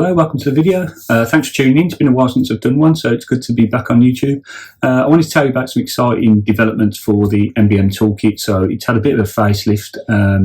Hello, welcome to the video. Thanks for tuning in. It's been a while since I've done one, so it's good to be back on YouTube. I wanted to tell you about some exciting developments for the MBM Toolkit. So it's had a bit of a facelift,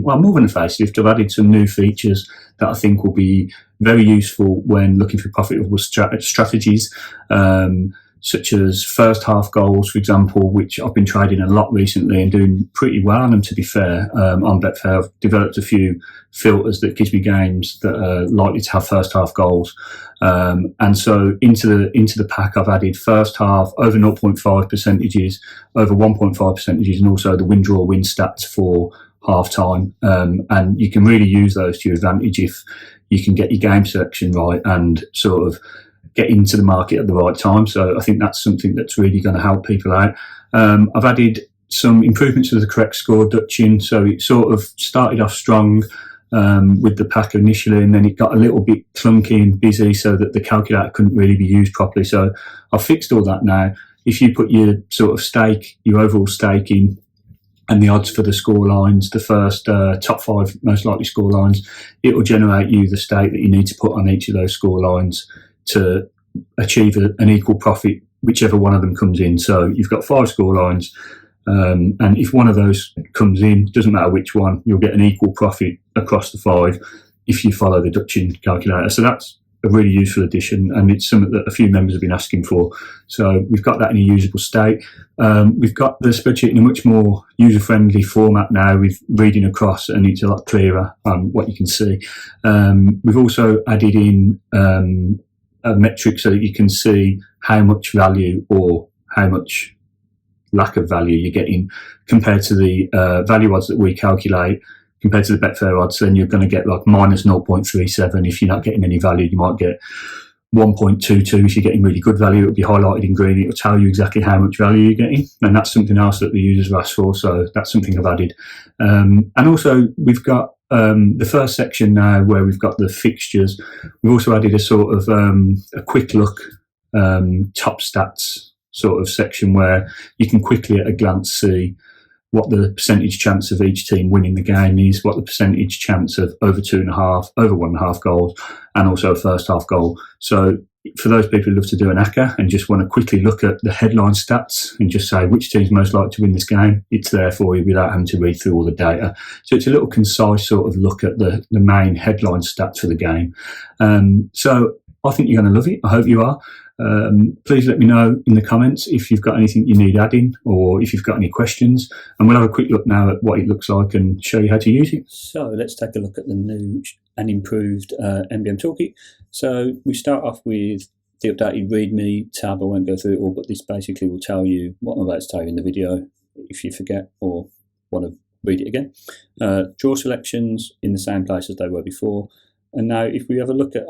well, more than a facelift. I've added some new features that I think will be very useful when looking for profitable strategies, such as first half goals, for example, which I've been trading a lot recently and doing pretty well on them, to be fair. On Betfair, I've developed a few filters that gives me games that are likely to have first half goals. And so into the pack, I've added first half over 0.5 percentages, over 1.5 percentages, and also the win stats for half time. And you can really use those to your advantage if you can get your game selection right and sort of get into the market at the right time. So I think that's something that's really going to help people out. I've added some improvements to the correct score Dutching. So it sort of started off strong with the pack initially, and then it got a little bit clunky and busy so that the calculator couldn't really be used properly. So I've fixed all that now. If you put your sort of stake, your overall stake in, and the odds for the score lines, the first top 5 most likely score lines, it will generate you the stake that you need to put on each of those score lines to achieve an equal profit, whichever one of them comes in. So you've got 5 score lines, and if one of those comes in, doesn't matter which one, you'll get an equal profit across the 5 if you follow the Dutching calculator. So that's a really useful addition, and it's something that a few members have been asking for. So we've got that in a usable state. We've got the spreadsheet in a much more user-friendly format now with reading across, and it's a lot clearer on what you can see. We've also added in a metric so that you can see how much value or how much lack of value you're getting compared to the value odds that we calculate. Compared to the Betfair odds, then you're going to get like minus 0.37 if you're not getting any value. You might get 1.22 if you're getting really good value. It'll be highlighted in green. It'll tell you exactly how much value you're getting, and that's something else that the users have asked for. So that's something I've added. And also we've got the first section now where we've got the fixtures. We've also added a sort of a quick look top stats sort of section where you can quickly at a glance see what the percentage chance of each team winning the game is, what the percentage chance of over 2.5, over 1.5 goals, and also a first half goal. So for those people who love to do an ACCA and just want to quickly look at the headline stats and just say which team's most likely to win this game, it's there for you without having to read through all the data. So it's a little concise sort of look at the main headline stats for the game. So I think you're going to love it. I hope you are. Please let me know in the comments if you've got anything you need adding or if you've got any questions, and we'll have a quick look now at what it looks like and show you how to use it. So let's take a look at the new and improved MBM Toolkit. So we start off with the updated README tab. I won't go through it all, but this basically will tell you what I'm about to tell you in the video if you forget or want to read it again. Draw selections in the same place as they were before. And now if we have a look at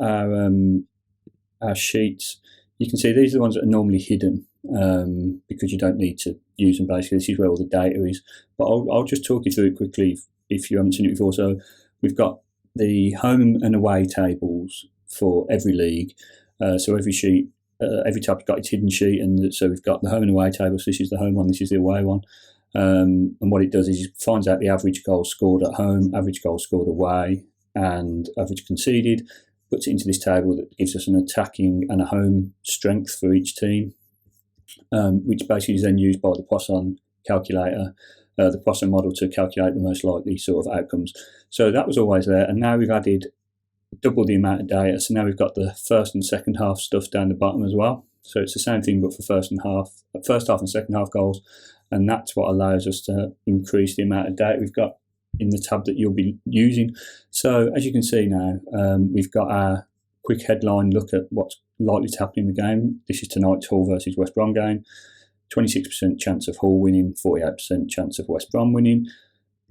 our sheets, you can see these are the ones that are normally hidden because you don't need to use them. Basically, this is where all the data is. But I'll just talk you through it quickly if you haven't seen it before. So we've got the home and away tables for every league. So every sheet, every tab's got its hidden sheet, and so we've got the home and away tables. So this is the home one, this is the away one. And what it does is it finds out the average goal scored at home, average goal scored away, and average conceded. Puts it into this table that gives us an attacking and a home strength for each team, which basically is then used by the Poisson calculator, the Poisson model, to calculate the most likely sort of outcomes. So that was always there, and now we've added double the amount of data. So now we've got the first and second half stuff down the bottom as well. So it's the same thing but for first half and second half goals, and that's what allows us to increase the amount of data we've got in the tab that you'll be using. So as you can see now, we've got our quick headline look at what's likely to happen in the game. This is tonight's Hull versus West Brom game. 26% chance of Hull winning, 48% chance of West Brom winning.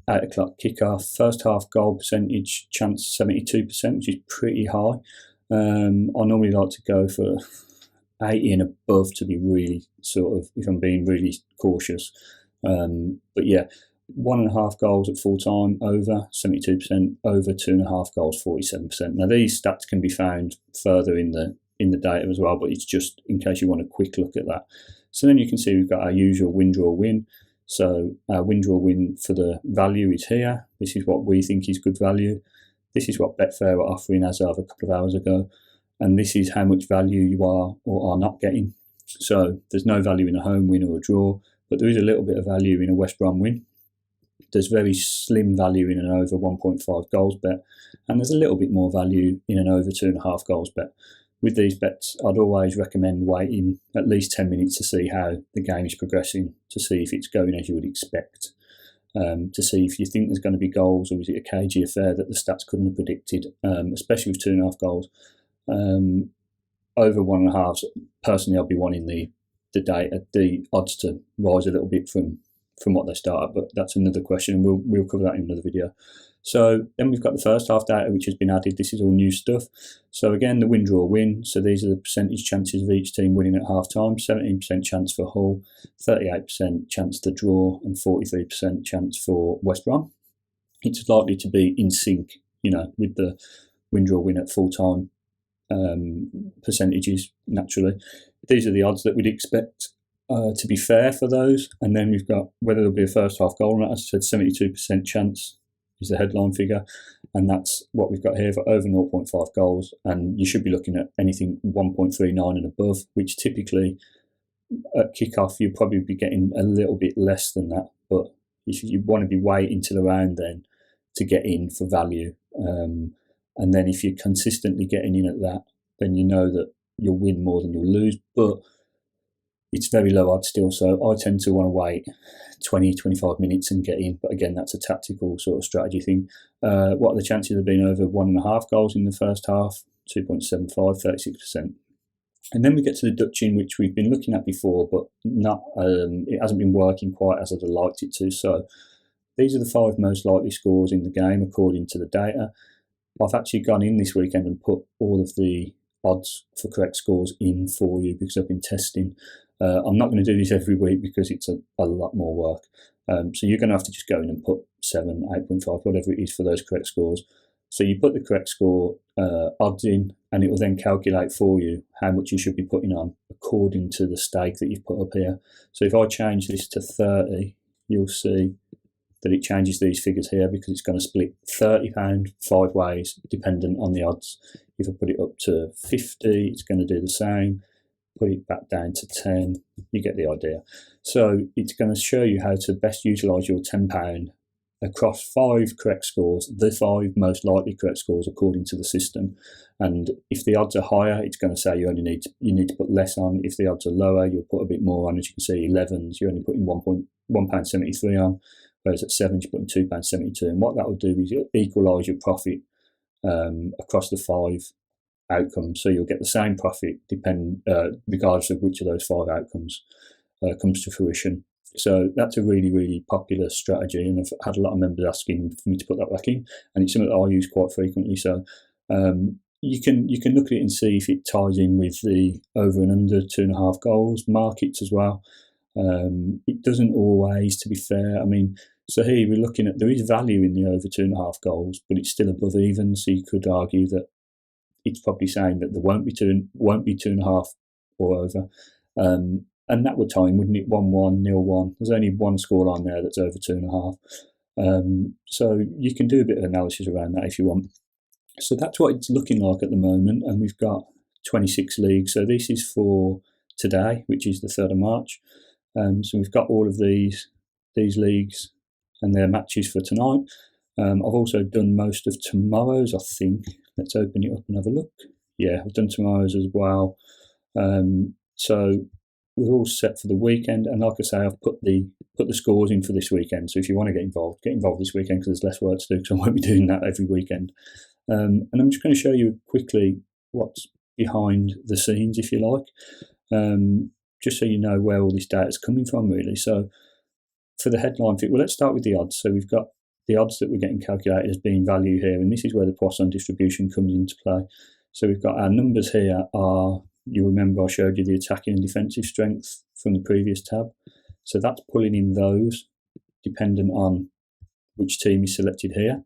8 o'clock kickoff. First half goal percentage chance 72%, which is pretty high. I normally like to go for 80 and above to be really sort of, if I'm being really cautious. But yeah, 1.5 goals at full time, over 72%, over 2.5 goals, 47%. Now these stats can be found further in the data as well, but it's just in case you want a quick look at that. So then you can see we've got our usual win, draw, win. So our win, draw, win for the value is here. This is what we think is good value. This is what Betfair were offering as of a couple of hours ago. and this is how much value you are or are not getting. So there's no value in a home win or a draw, but there is a little bit of value in a West Brom win. There's very slim value in an over 1.5 goals bet, and there's a little bit more value in an over 2.5 goals bet. With these bets, I'd always recommend waiting at least 10 minutes to see how the game is progressing, to see if it's going as you would expect, to see if you think there's going to be goals, or is it a cagey affair that the stats couldn't have predicted, especially with 2.5 goals. Over 1.5, personally, I'd be wanting the odds to rise a little bit from what they start at, but that's another question, and we'll cover that in another video. So then we've got the first half data, which has been added. This is all new stuff. So again, the win, draw, win. So these are the percentage chances of each team winning at half time. 17% chance for Hull, 38% chance to draw, and 43% chance for West Brom. It's likely to be in sync, with the win, draw, win at full time percentages, naturally. These are the odds that we'd expect to be fair for those. And then we've got whether there'll be a first half goal or not. As I said, 72% chance is the headline figure, and that's what we've got here for over 0.5 goals. And you should be looking at anything 1.39 and above, which typically at kickoff you'll probably be getting a little bit less than that, but you want to be waiting till around then to get in for value. And then if you're consistently getting in at that, then you know that you'll win more than you'll lose, but it's very low odds still, so I tend to want to wait 20-25 minutes and get in. But again, that's a tactical sort of strategy thing. What are the chances of being over 1.5 goals in the first half? 2.75, 36%. And then we get to the Dutching, which we've been looking at before, but not it hasn't been working quite as I'd have liked it to. So these are the 5 most likely scores in the game according to the data. I've actually gone in this weekend and put all of the odds for correct scores in for you because I've been testing. I'm not going to do this every week because it's a lot more work. So you're going to have to just go in and put 7, 8.5, whatever it is for those correct scores. So you put the correct score odds in, and it will then calculate for you how much you should be putting on according to the stake that you've put up here. So if I change this to 30, you'll see that it changes these figures here because it's going to split £30 5 ways dependent on the odds. If I put it up to 50, it's going to do the same. Put it back down to 10, you get the idea. So it's going to show you how to best utilise your £10 across 5 correct scores, the 5 most likely correct scores according to the system. And if the odds are higher, it's going to say you need to put less on. If the odds are lower, you'll put a bit more on. As you can see, 11s, you're only putting £1.73 on, whereas at 7s, you're putting £2.72. And what that will do is equalise your profit across the 5 outcomes, so you'll get the same profit regardless of which of those 5 outcomes comes to fruition. So that's a really, really popular strategy, and I've had a lot of members asking for me to put that back in, and it's something that I use quite frequently. So you can look at it and see if it ties in with the over and under 2.5 goals markets as well. It doesn't always, to be fair. I mean, so here we're looking at, there is value in the over 2.5 goals, but it's still above even. So you could argue that it's probably saying that there won't be 2.5 or over. And that would time, wouldn't it? 1-1, 0-1. There's only one scoreline there that's over 2.5. So you can do a bit of analysis around that if you want. So that's what it's looking like at the moment. And we've got 26 leagues. So this is for today, which is the 3rd of March. So we've got all of these leagues and their matches for tonight. I've also done most of tomorrow's, I think. Let's open it up and have a look. Yeah, I've done tomorrow's as well. So we're all set for the weekend. And like I say, I've put the scores in for this weekend. So if you want to get involved this weekend because there's less work to do, because I won't be doing that every weekend. And I'm just going to show you quickly what's behind the scenes, if you like, just so you know where all this data is coming from, really. So for the headline fit, well, let's start with the odds. So we've got the odds that we're getting calculated as being value here, and this is where the Poisson distribution comes into play. So we've got our numbers here are, you remember I showed you the attacking and defensive strength from the previous tab. So that's pulling in those dependent on which team is selected here.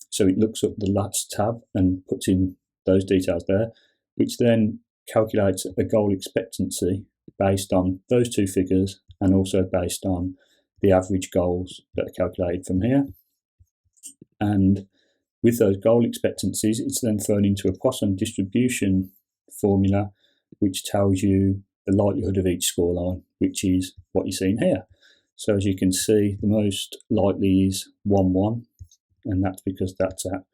So it looks up the last tab and puts in those details there, which then calculates a goal expectancy based on those 2 figures and also based on the average goals that are calculated from here. And with those goal expectancies, it's then thrown into a Poisson distribution formula, which tells you the likelihood of each scoreline, which is what you're seeing here. So as you can see, the most likely is 1-1, and that's because that's at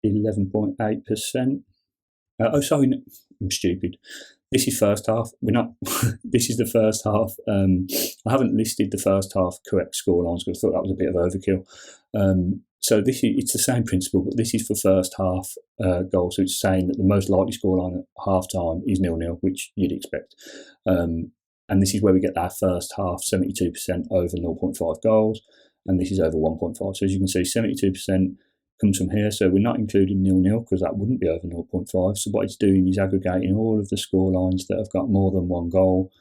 11.8%. Oh, sorry, I'm stupid. This is first half. We're not. This is the first half. I haven't listed the first half correct scorelines because I thought that was a bit of overkill. So it's the same principle, but this is for first half goal. So it's saying that the most likely scoreline at half time is 0-0, which you'd expect. And this is where we get our first half 72% over 0.5 goals, and this is over 1.5. So as you can see, 72% comes from here. So we're not including 0-0 because that wouldn't be over 0.5. So what it's doing is aggregating all of the score lines that have got more than one goal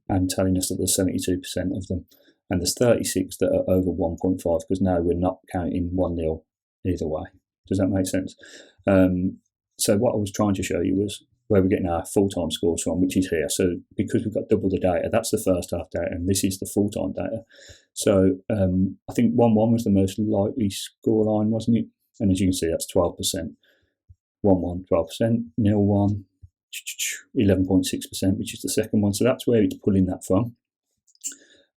and telling us that there's 72% of them. And there's 36 that are over 1.5 because now we're not counting 1-0 either way. Does that make sense? So what I was trying to show you was where we're getting our full-time scores from, which is here. So because we've got double the data, that's the first half data, and this is the full-time data. So I think 1-1 was the most likely scoreline, wasn't it? And as you can see, that's 12%. 1-1, 12%. 0-1, 11.6%, which is the second one. So that's where it's pulling that from.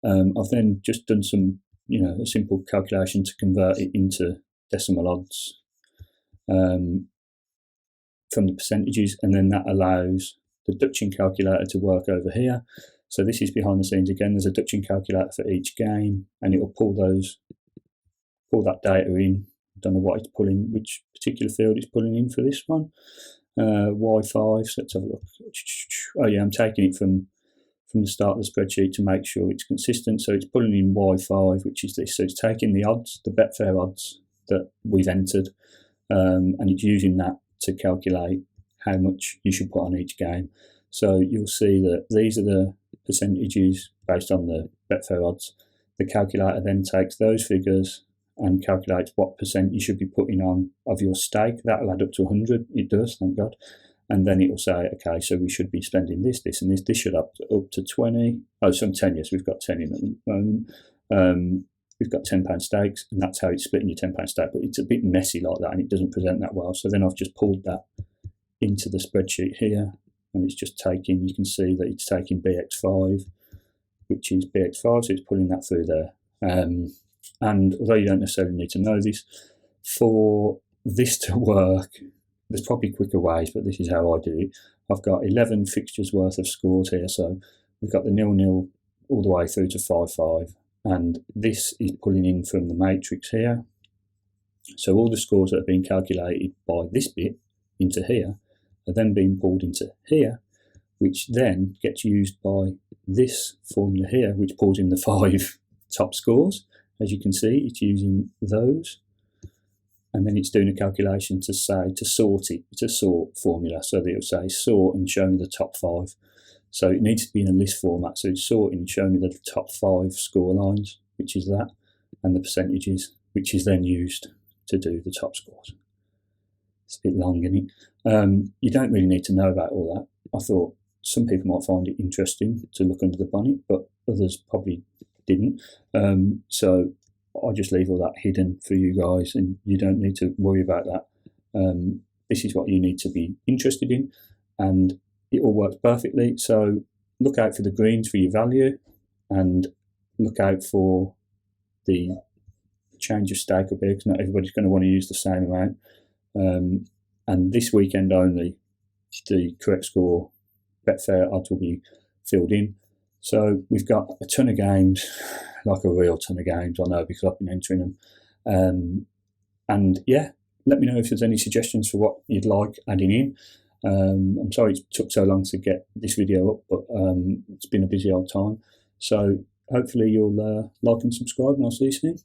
I've then just done some, a simple calculation to convert it into decimal odds from the percentages, and then that allows the deduction calculator to work over here. So this is behind the scenes again. There's a deduction calculator for each game, and it will pull that data in. I don't know what it's pulling, which particular field it's pulling in for this one. Y5. So let's have a look. Oh yeah, I'm taking it from the start of the spreadsheet to make sure it's consistent. So it's pulling in Y5, which is this. So it's taking the odds, the Betfair odds that we've entered, and it's using that to calculate how much you should put on each game. So you'll see that these are the percentages based on the Betfair odds. The calculator then takes those figures and calculates what percent you should be putting on of your stake. That'll add up to 100. It does, thank God. And then it will say, okay, so we should be spending this, and this. This should up to 20. Oh, some 10, yes, we've got 10 in at the moment. We've got £10 stakes, and that's how it's splitting your £10 stake. But it's a bit messy like that, and it doesn't present that well. So then I've just pulled that into the spreadsheet here, and it's just taking, you can see that it's taking BX5, which is BX5, so it's pulling that through there. And although you don't necessarily need to know this, for this to work, there's probably quicker ways, but this is how I do it. I've got 11 fixtures worth of scores here, so we've got the 0-0 all the way through to 5-5, and this is pulling in from the matrix here. So all the scores that have been calculated by this bit into here are then being pulled into here, which then gets used by this formula here, which pulls in the 5 top scores. As you can see, it's using those, and then it's doing a calculation to sort it. It's a sort formula, so that it'll say sort and show me the top 5. So it needs to be in a list format, so it's sorting and showing me the top 5 score lines, which is that, and the percentages, which is then used to do the top scores. It's a bit long, isn't it? You don't really need to know about all that. I thought some people might find it interesting to look under the bonnet, but others probably didn't. So I just leave all that hidden for you guys, and you don't need to worry about that. This is what you need to be interested in, and it all works perfectly. So look out for the greens for your value, and look out for the change of stake up here, because not everybody's going to want to use the same amount. And this weekend only, the correct score Betfair odds will be filled in. So we've got a ton of games, like a real ton of games, I know, because I've been entering them. And yeah, let me know if there's any suggestions for what you'd like adding in. I'm sorry it took so long to get this video up, but it's been a busy old time. So hopefully you'll like and subscribe, and I'll see you soon.